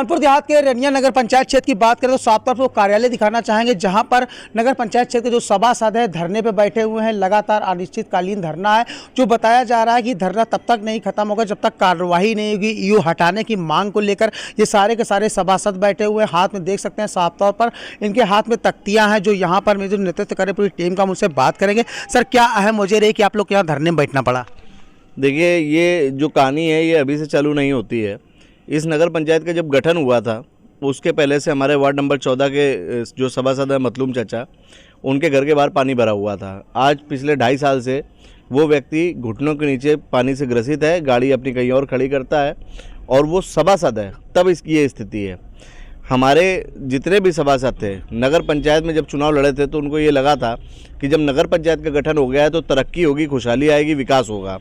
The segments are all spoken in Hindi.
कानपुर देहात के रनिया नगर पंचायत क्षेत्र की बात करें तो साफ तौर पर कार्यालय दिखाना चाहेंगे, जहां पर नगर पंचायत क्षेत्र के जो सभासद है धरने पे बैठे हुए हैं। लगातार अनिश्चितकालीन धरना है, जो बताया जा रहा है कि धरना तब तक नहीं खत्म होगा जब तक कार्रवाई नहीं होगी। ईओ हटाने की मांग को लेकर ये सारे के सारे सभासद बैठे हुए हैं। हाथ में देख सकते हैं साफ तौर पर इनके हाथ में तख्तियाँ हैं, जो यहाँ पर जो नेतृत्व करे पूरी टीम का। मुझसे बात करेंगे। सर, क्या अहम वजह रही कि आप लोग यहाँ धरने में बैठना पड़ा? देखिए, ये जो कहानी है ये अभी से चालू नहीं होती है। इस नगर पंचायत का जब गठन हुआ था उसके पहले से हमारे वार्ड नंबर 14 के जो सभासद हैं मतलूम चाचा, उनके घर के बाहर पानी भरा हुआ था। आज पिछले 2.5 साल से वो व्यक्ति घुटनों के नीचे पानी से ग्रसित है, गाड़ी अपनी कहीं और खड़ी करता है और वो सभासद है, तब इसकी ये स्थिति है। हमारे जितने भी सभासद थे नगर पंचायत में जब चुनाव लड़े थे तो उनको ये लगा था कि जब नगर पंचायत का गठन हो गया है तो तरक्की होगी, खुशहाली आएगी, विकास होगा,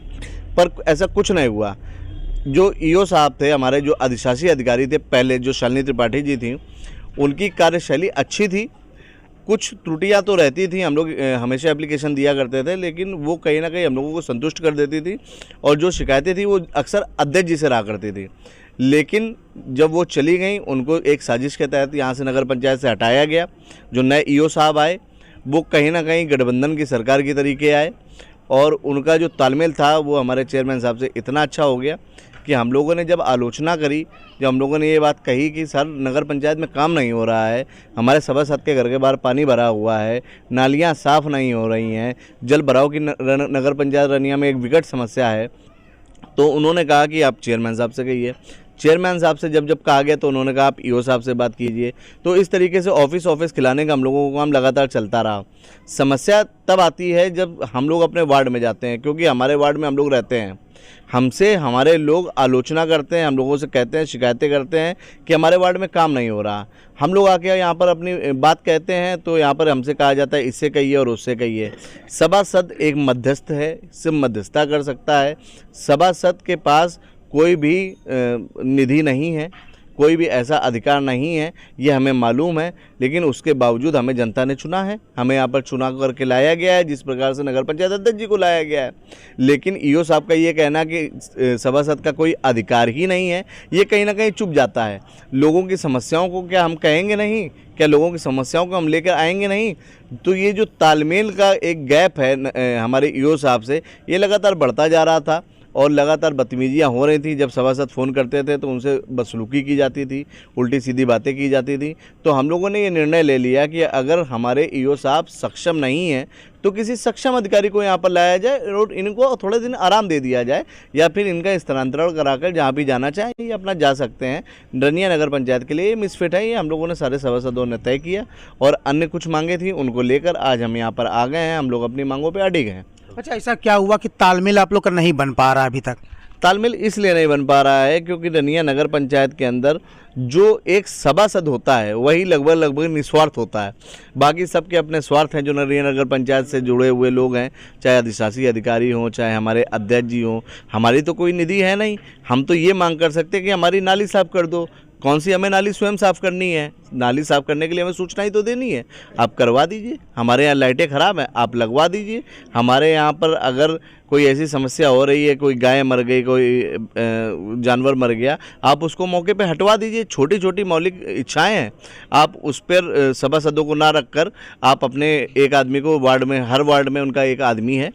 पर ऐसा कुछ नहीं हुआ। जो ईओ साहब थे, हमारे जो अधिशासी अधिकारी थे पहले, जो शालिनी त्रिपाठी जी थी, उनकी कार्यशैली अच्छी थी। कुछ त्रुटियां तो रहती थी, हम लोग हमेशा एप्लीकेशन दिया करते थे, लेकिन वो कहीं ना कहीं हम लोगों को संतुष्ट कर देती थी और जो शिकायतें थी वो अक्सर अध्यक्ष जी से रहा करती थी। लेकिन जब वो चली गई, उनको एक साजिश के तहत यहाँ से नगर पंचायत से हटाया गया। जो नए ईओ साहब आए वो कहीं ना कहीं गठबंधन की सरकार की तरीके आए और उनका जो तालमेल था वो हमारे चेयरमैन साहब से इतना अच्छा हो गया कि हम लोगों ने जब आलोचना करी, जब हम लोगों ने ये बात कही कि सर नगर पंचायत में काम नहीं हो रहा है, हमारे सभासद के घर के बाहर पानी भरा हुआ है, नालियाँ साफ़ नहीं हो रही हैं, जल भराव की नगर पंचायत रनिया में एक विकट समस्या है, तो उन्होंने कहा कि आप चेयरमैन साहब से कहिए। चेयरमैन साहब से जब कहा गया तो उन्होंने कहा आप ईओ साहब से बात कीजिए। तो इस तरीके से ऑफिस खिलाने का हम लोगों का काम लगातार चलता रहा। समस्या तब आती है जब हम लोग अपने वार्ड में जाते हैं, क्योंकि हमारे वार्ड में हम लोग रहते हैं। हमसे हमारे लोग आलोचना करते हैं, हम लोगों से कहते हैं, शिकायतें करते हैं कि हमारे वार्ड में काम नहीं हो रहा। हम लोग आके यहाँ पर अपनी बात कहते हैं तो यहाँ पर हमसे कहा जाता है इससे कहिए और उससे कहिए। सभासद एक मध्यस्थ है, सिर्फ मध्यस्थता कर सकता है। सभासद के पास कोई भी निधि नहीं है, कोई भी ऐसा अधिकार नहीं है, ये हमें मालूम है, लेकिन उसके बावजूद हमें जनता ने चुना है, हमें यहाँ पर चुनाव करके लाया गया है, जिस प्रकार से नगर पंचायत अध्यक्ष जी को लाया गया है। लेकिन ईओ साहब का ये कहना कि सभासद का कोई अधिकार ही नहीं है, ये कहीं ना कहीं चुप जाता है। लोगों की समस्याओं को क्या हम कहेंगे नहीं? क्या लोगों की समस्याओं को हम लेकर आएंगे नहीं? तो ये जो तालमेल का एक गैप है हमारे ईओ साहब से, ये लगातार बढ़ता जा रहा था और लगातार बदतमीजियाँ हो रही थी। जब सभासद फ़ोन करते थे तो उनसे बदसलूकी की जाती थी, उल्टी सीधी बातें की जाती थी। तो हम लोगों ने ये निर्णय ले लिया कि अगर हमारे ईओ साहब सक्षम नहीं हैं तो किसी सक्षम अधिकारी को यहाँ पर लाया जाए और इनको थोड़े दिन आराम दे दिया जाए, या फिर इनका स्थानांतरण कराकर जहाँ भी जाना चाहें ये अपना जा सकते हैं। रनिया नगर पंचायत के लिए ये मिसफिट है, ये हम लोगों ने सारे सभासदों ने तय किया और अन्य कुछ मांगे थी उनको लेकर आज हम यहाँ पर आ गए हैं। हम लोग अपनी मांगों पर अड़िग हैं। अच्छा, ऐसा क्या हुआ कि तालमेल आप लोग का नहीं बन पा रहा अभी तक? तालमेल इसलिए नहीं बन पा रहा है क्योंकि रनिया नगर पंचायत के अंदर जो एक सभासद होता है वही लगभग निस्वार्थ होता है। बाकी सबके अपने स्वार्थ हैं। जो रनिया नगर पंचायत से जुड़े हुए लोग हैं, चाहे अधिशासी अधिकारी हों, चाहे हमारे अध्यक्ष जी हों, हमारी तो कोई निधि है नहीं। हम तो ये मांग कर सकते हैं कि हमारी नाली साफ कर दो। कौन सी हमें नाली स्वयं साफ़ करनी है? नाली साफ़ करने के लिए हमें सूचना ही तो देनी है, आप करवा दीजिए। हमारे यहाँ लाइटें ख़राब हैं, आप लगवा दीजिए। हमारे यहाँ पर अगर कोई ऐसी समस्या हो रही है, कोई गाय मर गई, कोई जानवर मर गया, आप उसको मौके पे हटवा दीजिए। छोटी छोटी मौलिक इच्छाएं हैं, आप उस पर सभासदों को ना रखकर आप अपने एक आदमी को वार्ड में, हर वार्ड में उनका एक आदमी है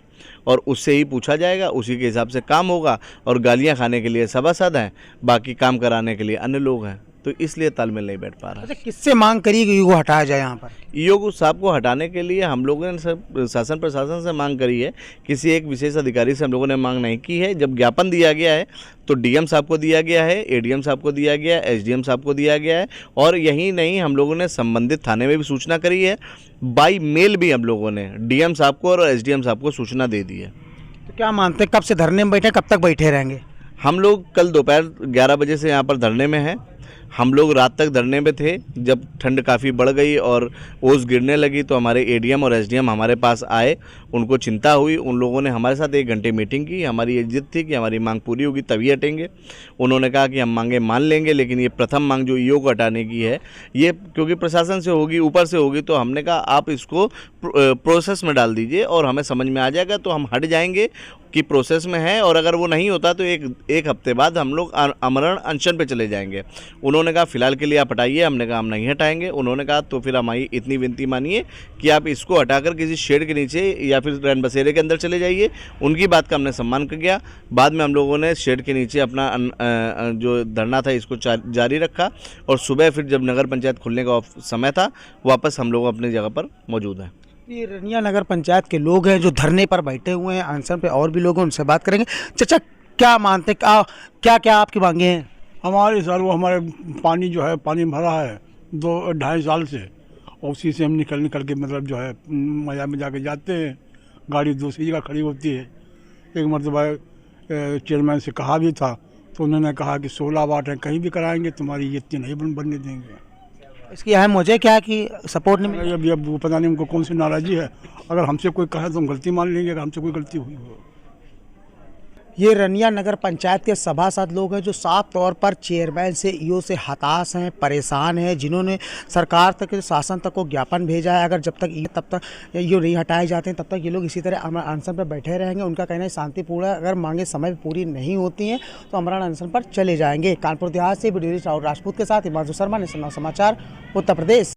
और उससे ही पूछा जाएगा, उसी के हिसाब से काम होगा। और गालियां खाने के लिए सभासद हैं, बाकी काम कराने के लिए अन्य लोग हैं, तो इसलिए तालमेल नहीं बैठ पा रहा। अच्छा, किससे मांग करिए कि ईओ को हटाया जाए? यहाँ पर ईओ साहब को हटाने के लिए हम लोगों ने सब शासन प्रशासन से मांग करी है, किसी एक विशेष अधिकारी से हम लोगों ने मांग नहीं की है। जब ज्ञापन दिया गया है तो डीएम साहब को दिया गया है, एडीएम साहब को दिया गया है, एसडीएम साहब को दिया गया है, और यही नहीं हम लोगों ने संबंधित थाने में भी सूचना करी है। बाई मेल भी हम लोगों ने डीएम साहब को और एसडीएम साहब को सूचना दे दी है। तो क्या मानते हैं कब से धरने में बैठे, कब तक बैठे रहेंगे? हम लोग कल दोपहर 11 बजे से यहाँ पर धरने में हैं। हम लोग रात तक धरने में थे। जब ठंड काफ़ी बढ़ गई और ओस गिरने लगी तो हमारे एडीएम और एसडीएम हमारे पास आए, उनको चिंता हुई। उन लोगों ने हमारे साथ 1 घंटे मीटिंग की। हमारी ये जिद थी कि हमारी मांग पूरी होगी तभी हटेंगे। उन्होंने कहा कि हम मांगे मान लेंगे, लेकिन ये प्रथम मांग जो ईओ को हटाने की है, ये क्योंकि प्रशासन से होगी, ऊपर से होगी, तो हमने कहा आप इसको प्रोसेस में डाल दीजिए और हमें समझ में आ जाएगा तो हम हट जाएंगे। की प्रोसेस में है, और अगर वो नहीं होता तो एक हफ्ते बाद हम लोग आमरण अनशन पे चले जाएंगे। उन्होंने कहा फ़िलहाल के लिए आप हटाइए, हमने कहा हम नहीं हटाएंगे। उन्होंने कहा तो फिर हमारी इतनी विनती मानिए कि आप इसको हटाकर किसी शेड के नीचे या फिर रैन बसेरे के अंदर चले जाइए। उनकी बात का हमने सम्मान किया। बाद में हम लोगों ने शेड के नीचे अपना जो धरना था इसको जारी रखा, और सुबह फिर जब नगर पंचायत खुलने का समय था वापस हम लोग अपनी जगह पर मौजूद हैं। ये रनिया नगर पंचायत के लोग हैं जो धरने पर बैठे हुए हैं, अनशन पे और भी लोग हैं, उनसे बात करेंगे। चाचा क्या मानते हैं, क्या क्या आपकी मांगे हैं? हमारे सर वो हमारे पानी जो है पानी भरा है 2-2.5 साल से, और उसी से हम निकल के मतलब जो है मजा में जाके जाते हैं। गाड़ी दूसरी जगह खड़ी होती है। एक मरतबा चेयरमैन से कहा भी था तो उन्होंने कहा कि 16 वाट है, कहीं भी कराएंगे, तुम्हारी ये इतनी नहीं बनने देंगे। इसकी अहम वजह क्या है कि सपोर्ट नहीं मिला? अभी अब वो पता नहीं उनको कौन सी नाराज़गी है। अगर हमसे कोई कहे तो हम गलती मान लेंगे, अगर हमसे कोई गलती हुई हो। ये रनिया नगर पंचायत के सभासद लोग हैं जो साफ तौर पर चेयरमैन से ईओ से हताश हैं, परेशान हैं, जिन्होंने सरकार तक, शासन तक को ज्ञापन भेजा है। अगर जब तक तब तक ईओ नहीं हटाए जाते हैं तब तक ये लोग इसी तरह अमरण अनशन पर बैठे रहेंगे। उनका कहना है शांतिपूर्ण है, अगर मांगे समय पर पूरी नहीं होती हैं तो अमरण अनशन पर चले जाएंगे। कानपुर देहात से वीडियो राहुल राजपूत के साथ हिमांशु शर्मा, नेशनल समाचार, उत्तर प्रदेश।